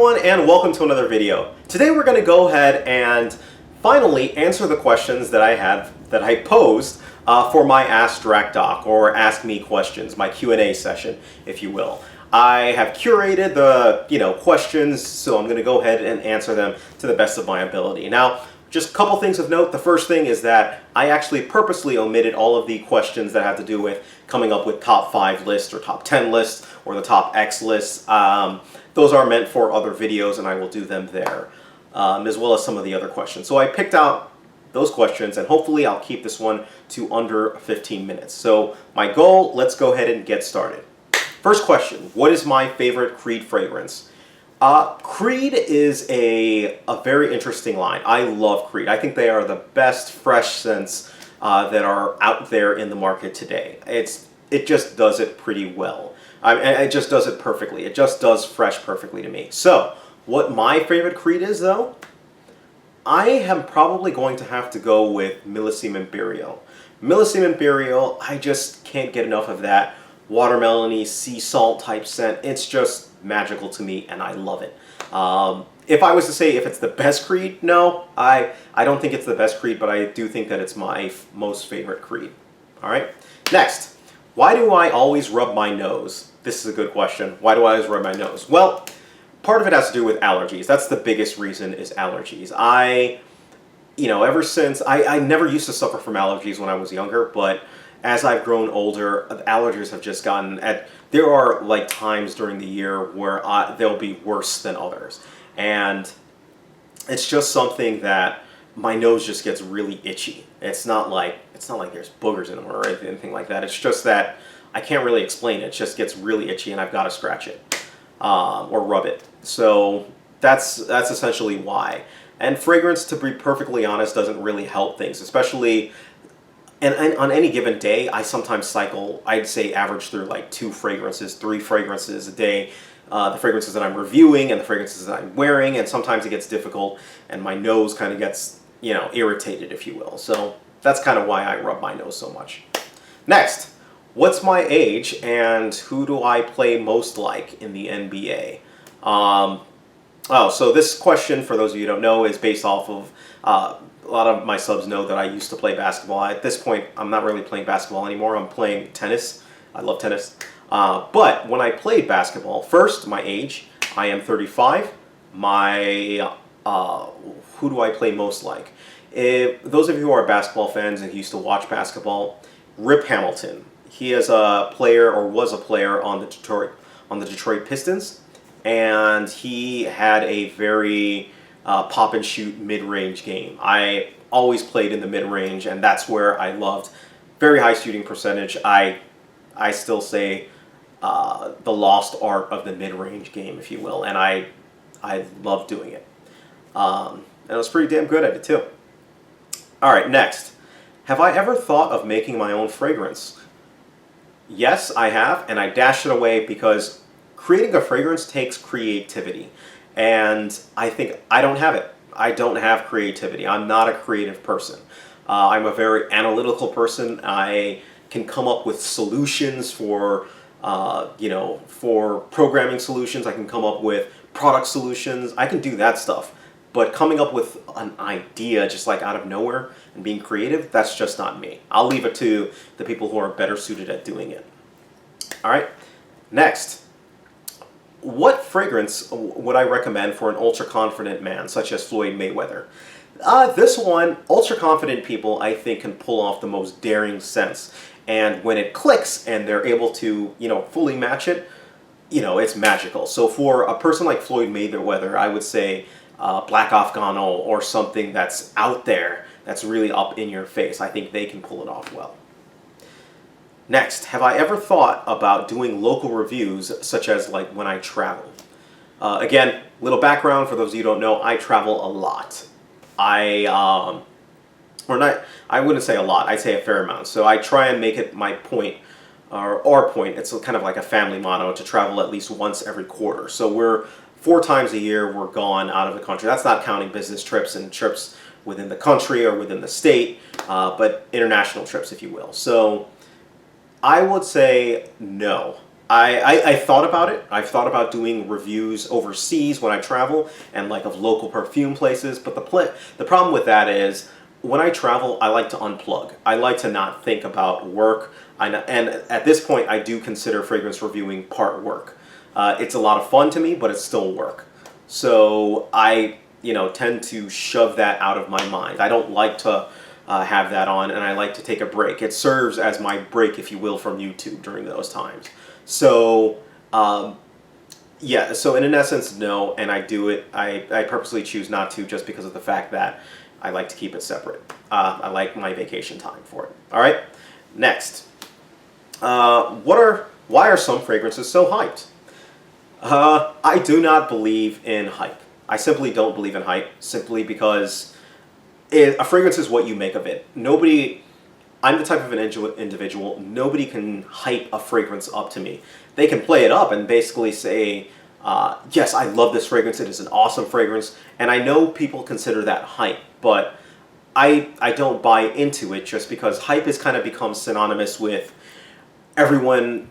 everyone, and welcome to another video. Today we're going to go ahead and finally answer the questions that I posed for my Ask Dracdoc, or Ask Me questions, my Q&A session, if you will. I have curated the questions, so I'm going to go ahead and answer them to the best of my ability. Now, just a couple things of note. The first thing is that I actually purposely omitted all of the questions that have to do with coming up with top 5 lists or top 10 lists or the top X lists. Those are meant for other videos, and I will do them there, as well as some of the other questions. So I picked out those questions, and hopefully I'll keep this one to under 15 minutes. So my goal, let's go ahead and get started. First question, what is my favorite Creed fragrance? Creed is a very interesting line. I love Creed. I think they are the best fresh scents that are out there in the market today. It just does it pretty well. It just does it perfectly. It just does fresh perfectly to me. So, what my favorite Creed is, though, I am probably going to have to go with Millésime Imperial. Millésime Imperial, I just can't get enough of that watermelony, sea salt type scent. It's just magical to me, and I love it. If I was to say if it's the best Creed, no, I don't think it's the best Creed, but I do think that it's my most favorite Creed. All right. Next, why do I always rub my nose? This is a good question. Why do I always rub my nose? Well, part of it has to do with allergies. That's the biggest reason, is allergies. Ever since I never used to suffer from allergies when I was younger, but as I've grown older, allergies have just gotten there are like times during the year where they'll be worse than others. And it's just something that my nose just gets really itchy. It's not like there's boogers in them or anything like that. It's just that I can't really explain it. It just gets really itchy and I've got to scratch it or rub it. So that's essentially why. And fragrance, to be perfectly honest, doesn't really help things, especially. And on any given day, I sometimes cycle, I'd say average through like 2 fragrances, 3 fragrances a day. The fragrances that I'm reviewing and the fragrances that I'm wearing, and sometimes it gets difficult and my nose kind of gets, irritated, if you will. So that's kind of why I rub my nose so much. Next, what's my age and who do I play most like in the NBA? So this question, for those of you who don't know, is based off of a lot of my subs know that I used to play basketball. At this point, I'm not really playing basketball anymore. I'm playing tennis. I love tennis. But when I played basketball, first, my age, I am 35. Who do I play most like? Those of you who are basketball fans and used to watch basketball, Rip Hamilton. He is a player, or was a player, on the Detroit Pistons, and he had a very pop and shoot mid-range game. I always played in the mid-range, and that's where I loved. Very high shooting percentage. I still say the lost art of the mid-range game, if you will, and I love doing it. And I was pretty damn good at it too. All right, next. Have I ever thought of making my own fragrance? Yes, I have, and I dashed it away because creating a fragrance takes creativity. And I think I don't have it. I don't have creativity. I'm not a creative person. I'm a very analytical person. I can come up with solutions for programming solutions. I can come up with product solutions. I can do that stuff. But coming up with an idea just like out of nowhere and being creative, that's just not me. I'll leave it to the people who are better suited at doing it. All right, next. What fragrance would I recommend for an ultra-confident man, such as Floyd Mayweather? This one, ultra-confident people, I think, can pull off the most daring scents. And when it clicks and they're able to, fully match it, it's magical. So for a person like Floyd Mayweather, I would say Black Afghano, or something that's out there, that's really up in your face. I think they can pull it off well. Next, have I ever thought about doing local reviews, such as like when I travel? Again, little background for those of you who don't know, I travel a lot. I wouldn't say a lot, I'd say a fair amount. So I try and make it my point, or our point, it's kind of like a family motto, to travel at least once every quarter. So we're 4 times a year, we're gone out of the country. That's not counting business trips and trips within the country or within the state, but international trips, if you will. So I would say no. I thought about it. I've thought about doing reviews overseas when I travel and like of local perfume places. But the problem with that is when I travel, I like to unplug. I like to not think about work. And at this point, I do consider fragrance reviewing part work. It's a lot of fun to me, but it's still work. So I, tend to shove that out of my mind. I don't like to have that on, and I like to take a break. It serves as my break, if you will, from YouTube during those times. So, yeah, so in essence, no, and I do it. I purposely choose not to just because of the fact that I like to keep it separate. I like my vacation time for it. All right, next. Why are some fragrances so hyped? I do not believe in hype. I simply don't believe in hype, simply because a fragrance is what you make of it. I'm the type of an individual, nobody can hype a fragrance up to me. They can play it up and basically say, yes, I love this fragrance, it is an awesome fragrance, and I know people consider that hype, but I don't buy into it just because hype has kind of become synonymous with everyone,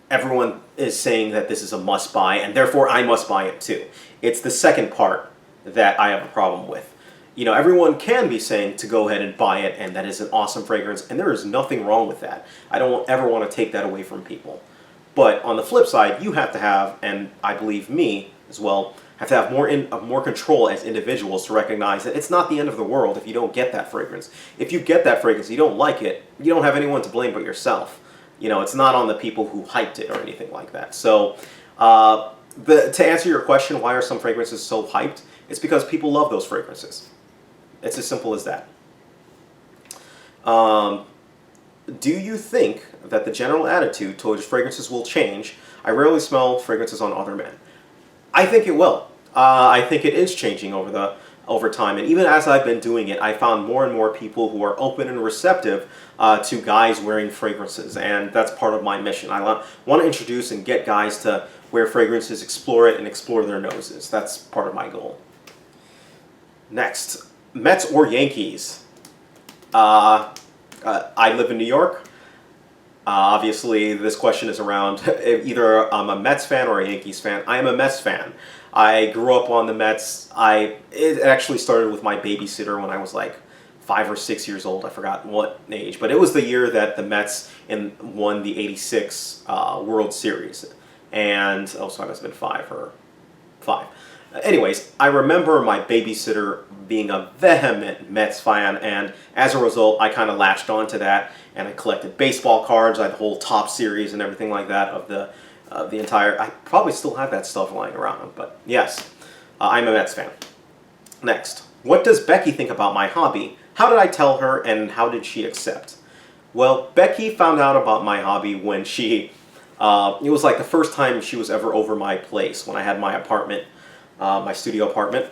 everyone is saying that this is a must buy, and therefore I must buy it too. It's the second part that I have a problem with. Everyone can be saying to go ahead and buy it, and that is an awesome fragrance, and there is nothing wrong with that. I don't ever want to take that away from people. But on the flip side, you have to have, and I believe me as well, have to have more control as individuals to recognize that it's not the end of the world if you don't get that fragrance. If you get that fragrance, you don't like it, you don't have anyone to blame but yourself. It's not on the people who hyped it or anything like that. So, to answer your question, why are some fragrances so hyped? It's because people love those fragrances. It's as simple as that. Do you think that the general attitude towards fragrances will change? I rarely smell fragrances on other men. I think it will. I think it is changing over time. And even as I've been doing it, I found more and more people who are open and receptive to guys wearing fragrances. And that's part of my mission. I want to introduce and get guys to wear fragrances, explore it, and explore their noses. That's part of my goal. Next. Mets or Yankees? I live in New York. Obviously, this question is around either I'm a Mets fan or a Yankees fan. I am a Mets fan. I grew up on the Mets. It actually started with my babysitter when I was like 5 or 6 years old. I forgot what age, but it was the year that the Mets won the '86 World Series. And so I must have been 5 or 5. Anyways, I remember my babysitter being a vehement Mets fan, and as a result, I kind of latched onto that, and I collected baseball cards. I had the whole Top Series and everything like that of the entire. I probably still have that stuff lying around, but yes, I'm a Mets fan. Next, what does Becky think about my hobby? How did I tell her, and how did she accept? Well, Becky found out about my hobby when it was like the first time she was ever over my place when I had my apartment. My studio apartment,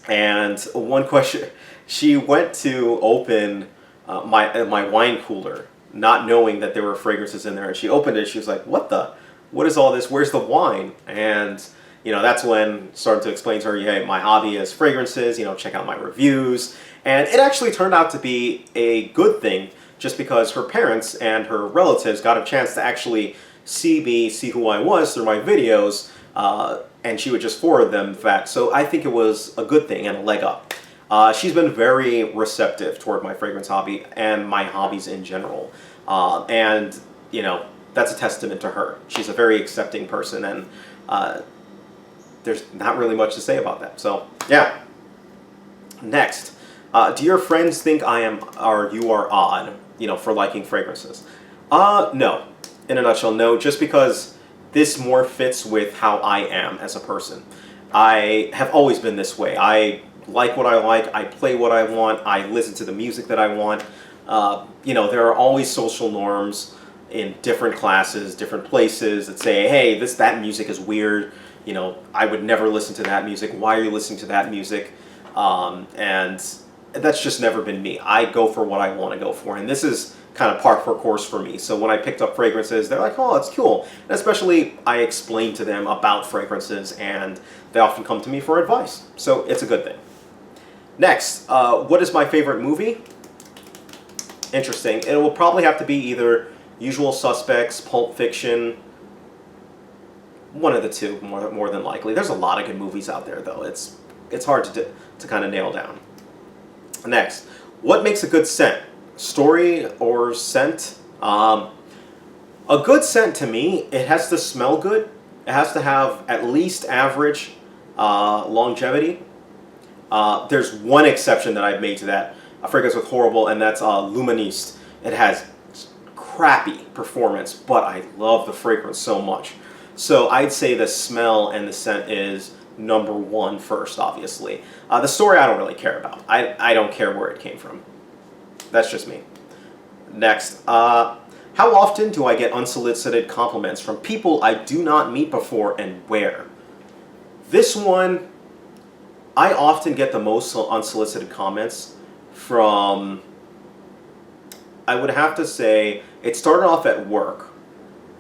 and one question, she went to open my wine cooler, not knowing that there were fragrances in there, and she opened it, she was like, what is all this, where's the wine? And that's when I started to explain to her, hey, my hobby is fragrances, check out my reviews, and it actually turned out to be a good thing, just because her parents and her relatives got a chance to actually see me, see who I was through my videos, and she would just forward them that. So I think it was a good thing and a leg up. She's been very receptive toward my fragrance hobby and my hobbies in general. And, that's a testament to her. She's a very accepting person, and there's not really much to say about that. So, yeah. Next. Do your friends think you are odd, for liking fragrances? No. In a nutshell, no. Just because this more fits with how I am as a person. I have always been this way. I like what I like, I play what I want, I listen to the music that I want. There are always social norms in different classes, different places that say, hey, that music is weird. I would never listen to that music. Why are you listening to that music? And that's just never been me. I go for what I want to go for, and this is kind of par for course for me. So when I picked up fragrances, they're like, oh, it's cool. And especially I explain to them about fragrances, and they often come to me for advice. So it's a good thing. Next, what is my favorite movie? Interesting. It will probably have to be either Usual Suspects, Pulp Fiction. One of the two, more than likely. There's a lot of good movies out there, though. It's hard to kind of nail down. Next, what makes a good scent? Story or scent? A good scent to me, it has to smell good. It has to have at least average longevity. There's one exception that I've made to that. A fragrance with horrible, and that's Luministe. It has crappy performance, but I love the fragrance so much. So I'd say the smell and the scent is number one first, obviously. The story I don't really care about. I don't care where it came from. That's just me. Next, how often do I get unsolicited compliments from people I do not meet before, and where? This one, I often get the most unsolicited comments from, I would have to say, it started off at work,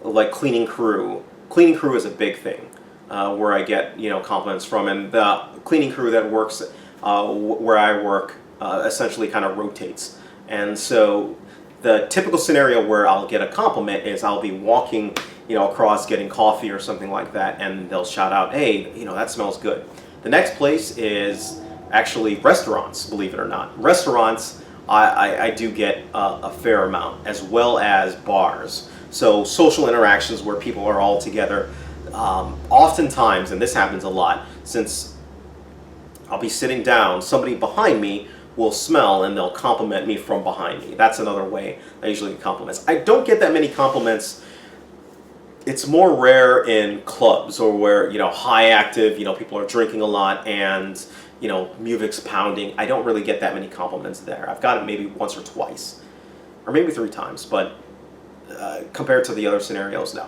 like cleaning crew. Cleaning crew is a big thing where I get compliments from, and the cleaning crew that works where I work essentially kind of rotates. And so the typical scenario where I'll get a compliment is I'll be walking across getting coffee or something like that, and they'll shout out, "Hey, that smells good." The next place is actually restaurants, believe it or not. Restaurants, I do get a fair amount, as well as bars. So social interactions where people are all together. Oftentimes, and this happens a lot, since I'll be sitting down, somebody behind me will smell and they'll compliment me from behind me. That's another way I usually get compliments. I don't get that many compliments. It's more rare in clubs or where, high active, people are drinking a lot and, music's pounding. I don't really get that many compliments there. I've got it maybe once or twice, or maybe 3 times, but compared to the other scenarios, no.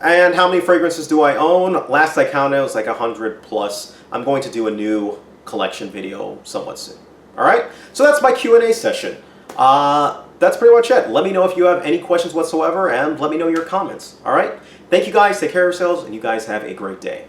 And how many fragrances do I own? Last I counted, it was like 100 plus. I'm going to do a new collection video somewhat soon. All right, so that's my Q&A session. That's pretty much it. Let me know if you have any questions whatsoever, and let me know your comments. All right, thank you guys. Take care of yourselves, and you guys have a great day.